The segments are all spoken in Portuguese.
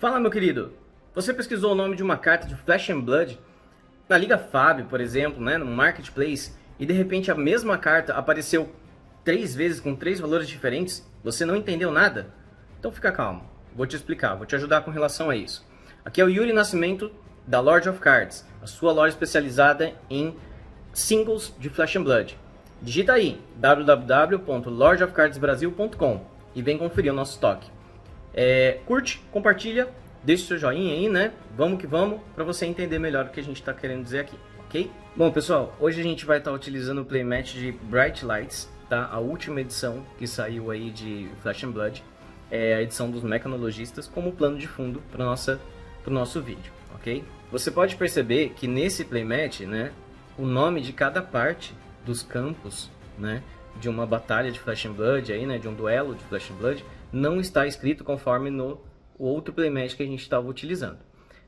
Fala, meu querido! Você pesquisou o nome de uma carta de Flesh and Blood na Liga FAB, por exemplo, né, no Marketplace, e de repente a mesma carta apareceu 3 vezes com 3 valores diferentes? Você não entendeu nada? Então fica calmo, vou te explicar, vou te ajudar com relação a isso. Aqui é o Yuri Nascimento, da Lord of Cards, a sua loja especializada em singles de Flesh and Blood. Digita aí www.lordofcardsbrasil.com e vem conferir o nosso estoque. Curte, compartilha, deixa o seu joinha aí, né? Vamos que vamos, para você entender melhor o que a gente está querendo dizer aqui, ok? Bom, pessoal, hoje a gente vai estar utilizando o playmatch de Bright Lights, tá? A última edição que saiu aí de Flesh and Blood, é a edição dos mecanologistas, como plano de fundo para o nosso vídeo, ok? Você pode perceber que nesse playmatch, né, o nome de cada parte dos campos, né, de uma batalha de Flesh and Blood, aí, né, de um duelo de Flesh and Blood, não está escrito conforme no outro playmatch que a gente estava utilizando.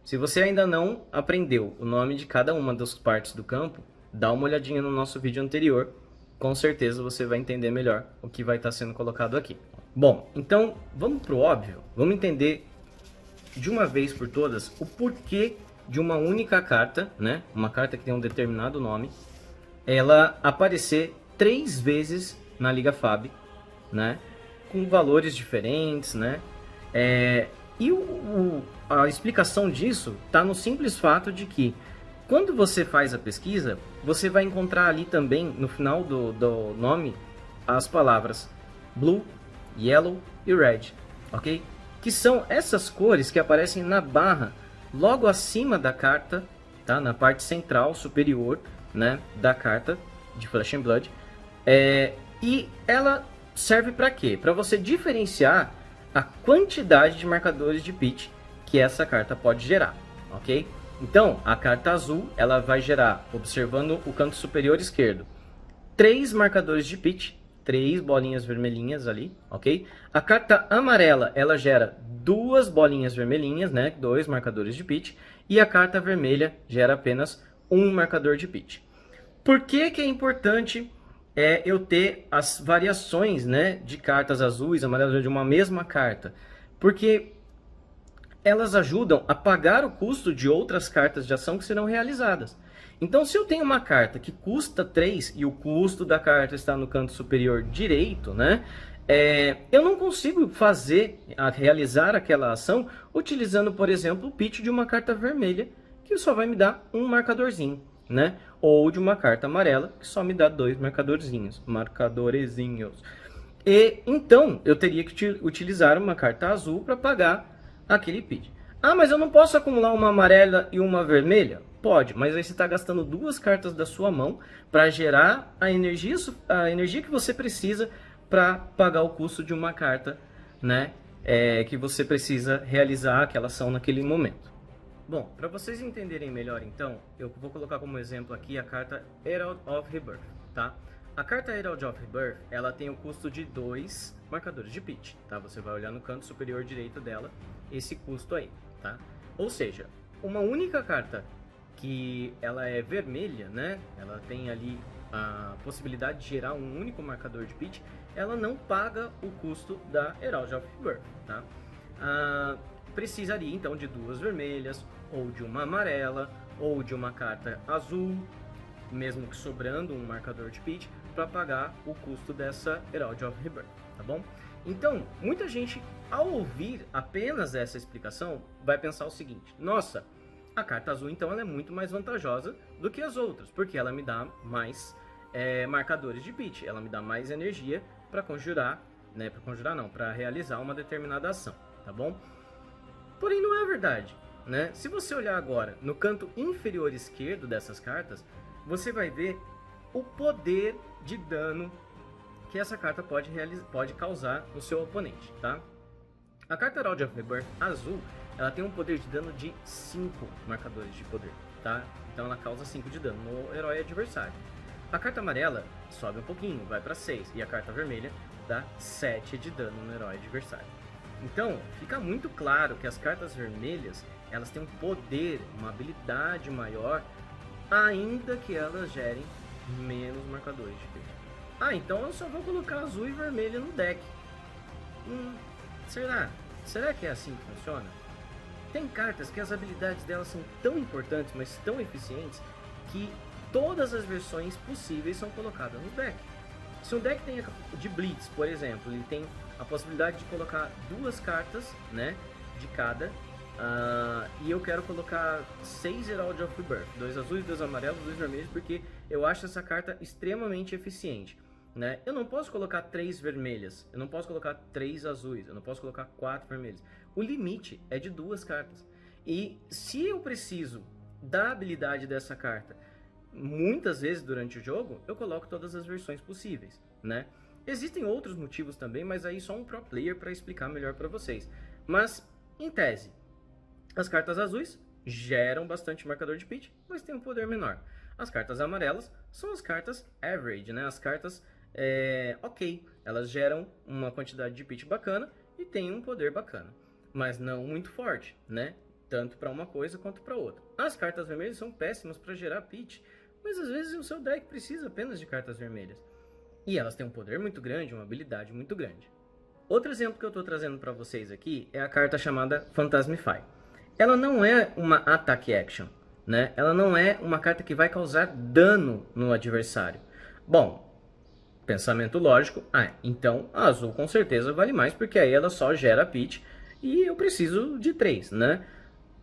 Se você ainda não aprendeu o nome de cada uma das partes do campo, dá uma olhadinha no nosso vídeo anterior, com certeza você vai entender melhor o que vai estar sendo colocado aqui. Bom, então vamos para o óbvio, vamos entender de uma vez por todas o porquê de uma única carta, né, uma carta que tem um determinado nome, ela aparecer 3 vezes na Liga FAB, né, com valores diferentes, né? A explicação disso está no simples fato de que quando você faz a pesquisa, você vai encontrar ali também, no final do nome, as palavras Blue, Yellow e Red, ok? Que são essas cores que aparecem na barra logo acima da carta, tá? Na parte central, superior, né, da carta de Flesh and Blood. E ela serve para quê? Para você diferenciar a quantidade de marcadores de pitch que essa carta pode gerar, ok? Então, a carta azul, ela vai gerar, observando o canto superior esquerdo, 3 marcadores de pitch, 3 bolinhas vermelhinhas ali, ok? A carta amarela, ela gera 2 bolinhas vermelhinhas, né? 2 marcadores de pitch. E a carta vermelha gera apenas 1 marcador de pitch. Por que que é importante eu ter as variações, né, de cartas azuis, amarelas de uma mesma carta? Porque elas ajudam a pagar o custo de outras cartas de ação que serão realizadas. Então, se eu tenho uma carta que custa 3 e o custo da carta está no canto superior direito, né, eu não consigo realizar aquela ação utilizando, por exemplo, o pitch de uma carta vermelha, que só vai me dar um marcadorzinho, né? Ou de uma carta amarela, que só me dá 2 marcadorezinhos. E então, eu teria que utilizar uma carta azul para pagar aquele pitch. Ah, mas eu não posso acumular uma amarela e uma vermelha? Pode, mas aí você está gastando 2 cartas da sua mão para gerar a energia que você precisa para pagar o custo de uma carta, né, que você precisa realizar aquela ação naquele momento. Bom, para vocês entenderem melhor, então, eu vou colocar como exemplo aqui a carta Herald of Rebirth, tá? A carta Herald of Rebirth, ela tem o custo de 2 marcadores de pitch, tá? Você vai olhar no canto superior direito dela, esse custo aí, tá? Ou seja, uma única carta que ela é vermelha, né? Ela tem ali a possibilidade de gerar um único marcador de pitch, ela não paga o custo da Herald of Rebirth, tá? Precisaria então de 2 vermelhas, ou de uma amarela, ou de uma carta azul, mesmo que sobrando um marcador de pitch, para pagar o custo dessa Herald of Rebirth, tá bom? Então, muita gente, ao ouvir apenas essa explicação, vai pensar o seguinte: nossa, a carta azul então ela é muito mais vantajosa do que as outras, porque ela me dá mais marcadores de pitch, ela me dá mais energia para conjurar, né, para realizar uma determinada ação, tá bom? Porém, não é verdade, né? Se você olhar agora no canto inferior esquerdo dessas cartas, você vai ver o poder de dano que essa carta pode causar no seu oponente, tá? A carta Herald of Rebirth azul, ela tem um poder de dano de 5 marcadores de poder, tá? Então ela causa 5 de dano no herói adversário. A carta amarela sobe um pouquinho, vai para 6, e a carta vermelha dá 7 de dano no herói adversário. Então, fica muito claro que as cartas vermelhas, elas têm um poder, uma habilidade maior, ainda que elas gerem menos marcadores de pitch. Ah, então eu só vou colocar azul e vermelha no deck. Será? Será que é assim que funciona? Tem cartas que as habilidades delas são tão importantes, mas tão eficientes, que todas as versões possíveis são colocadas no deck. Se um deck tem de Blitz, por exemplo, ele tem a possibilidade de colocar 2 cartas, né, de cada, e eu quero colocar 6 Herald of Rebirth, 2 azuis, 2 amarelos, 2 vermelhos, porque eu acho essa carta extremamente eficiente, né? Eu não posso colocar 3 vermelhas, eu não posso colocar 3 azuis, eu não posso colocar 4 vermelhos. O limite é de 2 cartas. E se eu preciso da habilidade dessa carta muitas vezes durante o jogo, eu coloco todas as versões possíveis, né? Existem outros motivos também, mas aí só um pro player para explicar melhor para vocês. Mas, em tese, as cartas azuis geram bastante marcador de pitch, mas tem um poder menor. As cartas amarelas são as cartas average, né? As cartas ok, elas geram uma quantidade de pitch bacana e tem um poder bacana, mas não muito forte, né? Tanto para uma coisa quanto para outra. As cartas vermelhas são péssimas para gerar pitch, mas às vezes o seu deck precisa apenas de cartas vermelhas. E elas têm um poder muito grande, uma habilidade muito grande. Outro exemplo que eu estou trazendo para vocês aqui é a carta chamada Phantasmify. Ela não é uma attack action, né? Ela não é uma carta que vai causar dano no adversário. Bom, pensamento lógico, então a azul com certeza vale mais, porque aí ela só gera pitch e eu preciso de 3, né?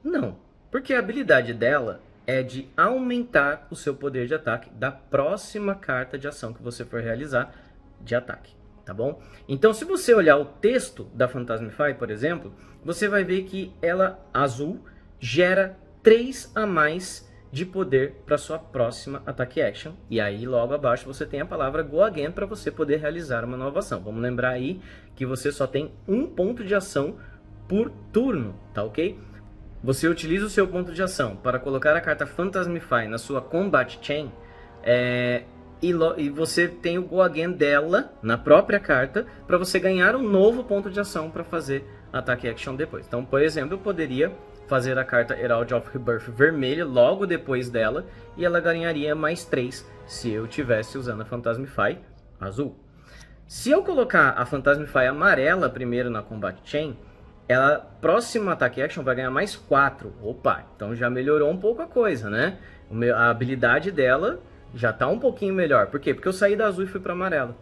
Não, porque a habilidade dela é de aumentar o seu poder de ataque da próxima carta de ação que você for realizar de ataque, tá bom? Então, se você olhar o texto da Phantasmify, por exemplo, você vai ver que ela, azul, gera 3 a mais de poder para sua próxima ataque action. E aí, logo abaixo, você tem a palavra Go Again para você poder realizar uma nova ação. Vamos lembrar aí que você só tem um ponto de ação por turno, tá ok? Você utiliza o seu ponto de ação para colocar a carta Phantasmify na sua Combat Chain, e você tem o Go Again dela na própria carta para você ganhar um novo ponto de ação para fazer ataque action depois. Então, por exemplo, eu poderia fazer a carta Herald of Rebirth vermelha logo depois dela e ela ganharia mais 3 se eu estivesse usando a Phantasmify azul. Se eu colocar a Phantasmify amarela primeiro na Combat Chain, ela, próxima ataque action, vai ganhar mais 4. Opa, então já melhorou um pouco a coisa, né? A habilidade dela já está um pouquinho melhor. Por quê? Porque eu saí da azul e fui para amarela.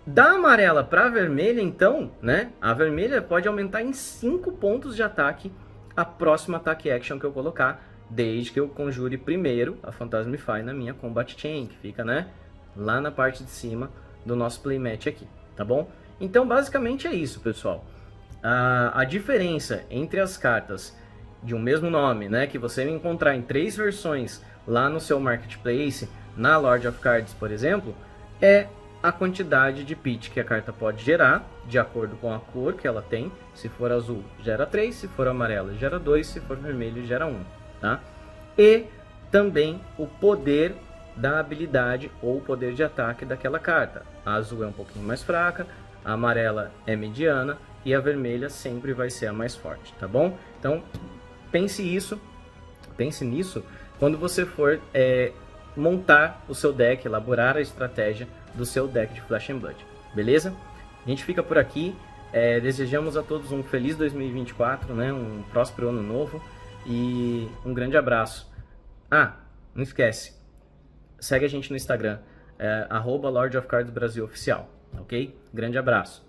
Da amarela para vermelha, então, né? A vermelha pode aumentar em 5 pontos de ataque a próxima ataque action que eu colocar, desde que eu conjure primeiro a Phantasmify na minha Combat Chain, que fica, né, lá na parte de cima do nosso playmat aqui, tá bom? Então, basicamente é isso, pessoal. A diferença entre as cartas de um mesmo nome, né, que você vai encontrar em 3 versões lá no seu Marketplace, na Lord of Cards, por exemplo, é a quantidade de pitch que a carta pode gerar, de acordo com a cor que ela tem. Se for azul, gera 3, se for amarelo, gera 2, se for vermelho, gera 1, tá? E também o poder da habilidade ou poder de ataque daquela carta. A azul é um pouquinho mais fraca, a amarela é mediana e a vermelha sempre vai ser a mais forte, tá bom? Então, pense nisso quando você for montar o seu deck, elaborar a estratégia do seu deck de Flesh and Blood, beleza? A gente fica por aqui, desejamos a todos um feliz 2024, né? Um próspero ano novo e um grande abraço. Não esquece, segue a gente no Instagram, @Lord of Cards Brasil Oficial, ok? Grande abraço.